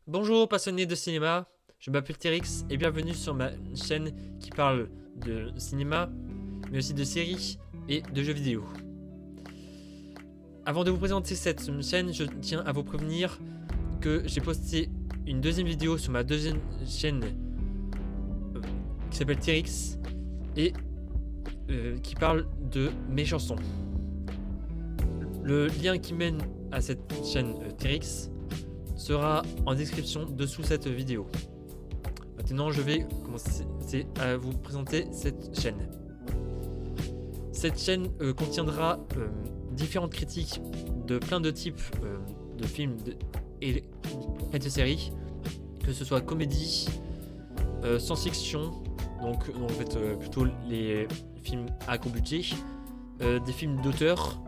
Bonjour passionnés de cinéma, je m'appelle Térix et bienvenue sur ma chaîne qui parle de cinéma, mais aussi de séries et de jeux vidéo. Avant de vous présenter cette chaîne, je tiens à vous prévenir que j'ai posté une deuxième vidéo sur ma deuxième chaîne qui s'appelle Térix et qui parle de mes chansons. Le lien qui mène à cette chaîne Térix sera en description dessous cette vidéo. Maintenant, je vais commencer à vous présenter cette chaîne. Cette chaîne contiendra différentes critiques de plein de types de films et de séries, que ce soit comédie, science-fiction, donc en fait plutôt les films à gros budget, des films d'auteur,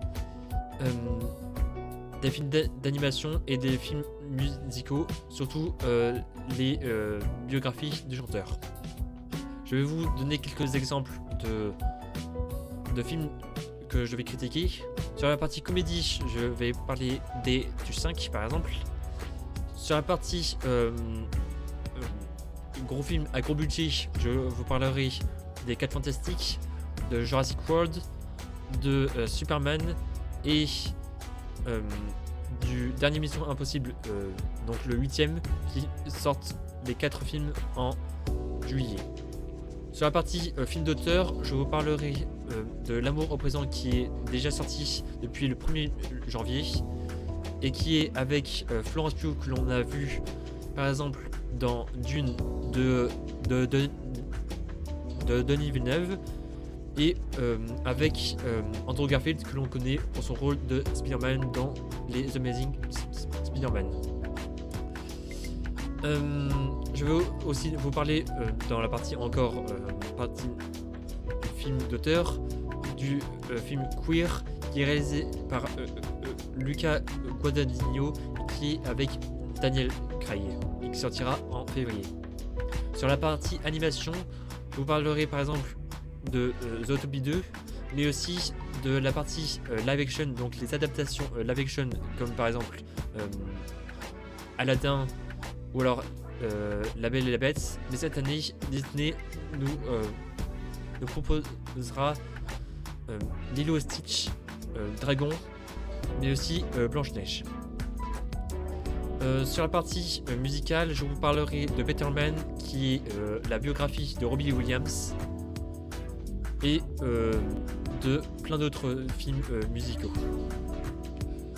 des films d'animation et des films musicaux, surtout les biographies de chanteurs. Je vais vous donner quelques exemples de films que je vais critiquer. Sur la partie comédie, je vais parler des du 5 par exemple. Sur la partie gros film à gros budget, je vous parlerai des 4 Fantastiques, de Jurassic World, de Superman et du dernier Mission Impossible, donc le 8ème, qui sortent les 4 films en juillet. Sur la partie film d'auteur, je vous parlerai de L'amour au présent qui est déjà sorti depuis le 1er janvier et qui est avec Florence Pugh que l'on a vu par exemple dans Dune de Denis Villeneuve et avec Andrew Garfield que l'on connaît pour son rôle de Spider-Man dans les Amazing Spider-Man. Je veux aussi vous parler dans la partie partie film d'auteur du film Queer qui est réalisé par Luca Guadagnino qui est avec Daniel Craig et qui sortira en février. Sur la partie animation, je vous parlerai par exemple de Zootopie 2, mais aussi de la partie live action, donc les adaptations live action comme par exemple Aladdin ou alors La Belle et la Bête. Mais cette année, Disney nous proposera Lilo et Stitch, Dragon, mais aussi Blanche-Neige. Sur la partie musicale, je vous parlerai de Better Man, qui est la biographie de Robbie Williams, et de plein d'autres films musicaux.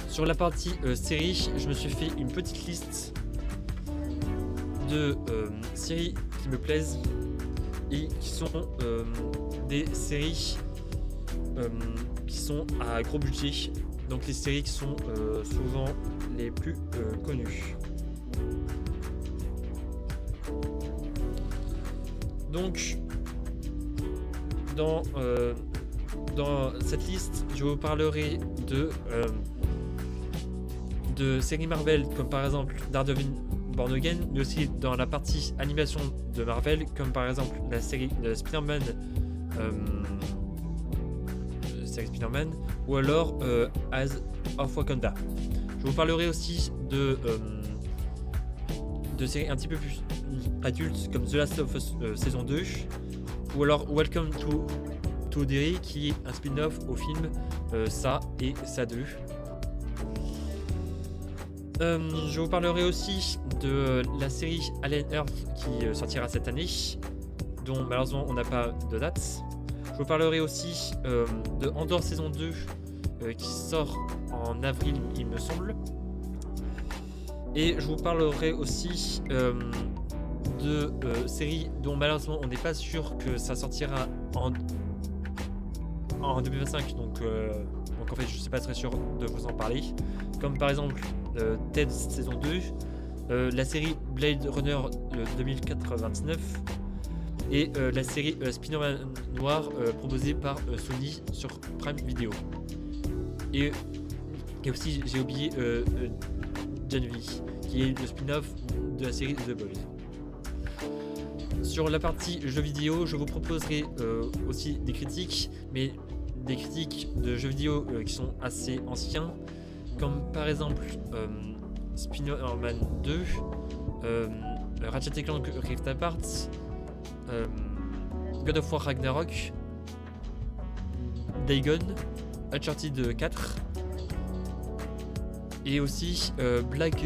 Sur la partie série, je me suis fait une petite liste de séries qui me plaisent et qui sont des séries qui sont à gros budget, donc les séries qui sont souvent les plus connues. Donc dans cette liste, je vous parlerai de séries Marvel comme par exemple Daredevil Born Again, mais aussi dans la partie animation de Marvel comme par exemple la série de Spider-Man, Spider-Man ou alors As of Wakanda. Je vous parlerai aussi de séries un petit peu plus adultes comme The Last of Us saison 2 ou alors Welcome to Derry qui est un spin-off au film Ça et Ça 2. Je vous parlerai aussi de la série Alien Earth qui sortira cette année, dont malheureusement on n'a pas de date. Je vous parlerai aussi de Andor saison 2 qui sort en avril il me semble. Et je vous parlerai aussi de séries dont malheureusement on n'est pas sûr que ça sortira en 2025, donc en fait je ne suis pas très sûr de vous en parler, comme par exemple Ted saison 2, la série Blade Runner 2099 et la série Spider-Man Noir proposée par Sony sur Prime Video. Et aussi j'ai oublié Gen V qui est le spin-off de la série The Boys. Sur la partie jeux vidéo, je vous proposerai aussi des critiques, mais des critiques de jeux vidéo qui sont assez anciens, comme par exemple Spider-Man 2, Ratchet & Clank Rift Apart, God of War Ragnarok, Dagon, Uncharted 4 et aussi Black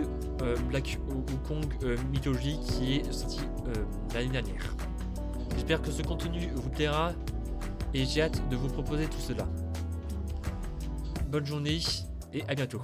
Wukong Mythology qui est sorti l'année dernière. J'espère que ce contenu vous plaira et j'ai hâte de vous proposer tout cela. Bonne journée et à bientôt.